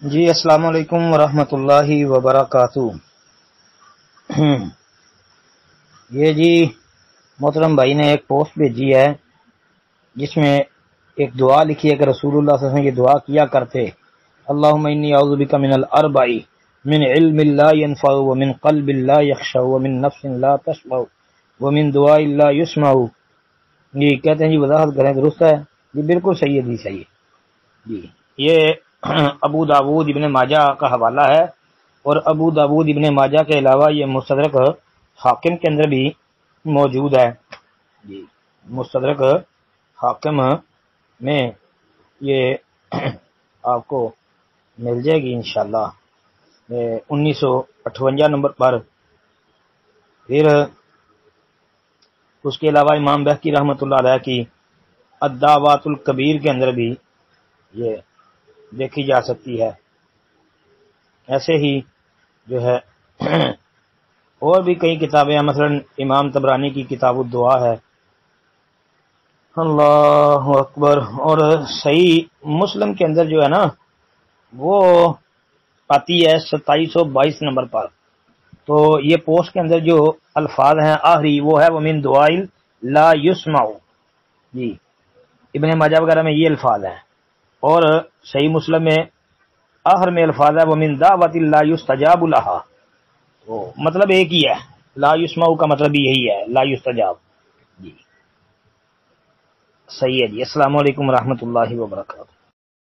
جی السلام علیکم ورحمۃ اللہ وبرکاتہ۔ یہ جی محترم بھائی نے ایک پوسٹ بھیجی ہے جس میں ایک دعا لکھی ہے کہ رسول اللہ صلی اللہ علیہ وسلم یہ دعا کیا کرتے، اللہم انی اعوذ بک من الاربع، من علم لا ينفع ومن قلب لا یخشع ومن نفس لا تشبع ومن دعاء لا یسمع۔ یہ کہتے ہیں جی وضاحت کریں درست ہے؟ جی بالکل صحیح ہے جی، صحیح ہے جی۔ یہ ابو داود ابن ماجہ کا حوالہ ہے، اور ابو داود ابن ماجہ کے علاوہ یہ مستدرک حاکم کے اندر بھی موجود ہے جی۔ مستدرک حاکم میں یہ آپ کو مل جائے گی انشاءاللہ 1958 نمبر پر۔ پھر اس کے علاوہ امام بہقی رحمۃ اللہ علیہ کی الدعوات الکبیر کے اندر بھی یہ دیکھی جا سکتی ہے۔ ایسے ہی جو ہے اور بھی کئی کتابیں ہیں، مثلا امام طبرانی کی کتاب الدعا ہے۔ اللہ اکبر۔ اور صحیح مسلم کے اندر جو ہے نا وہ آتی ہے 2722 نمبر پر۔ تو یہ پوسٹ کے اندر جو الفاظ ہیں آخری وہ ہے ومن دعائل لا یسمع جی، ابن ماجہ وغیرہ میں یہ الفاظ ہیں، اور صحیح مسلم میں آخر میں الفاظ ہے ومن دعوت لا یستجاب لہا۔ تو مطلب ایک ہی ہے، لا یسمع کا مطلب یہی ہے، لا یستجاب جی۔ صحیح ہے جی۔ السلام علیکم ورحمۃ اللہ وبرکاتہ۔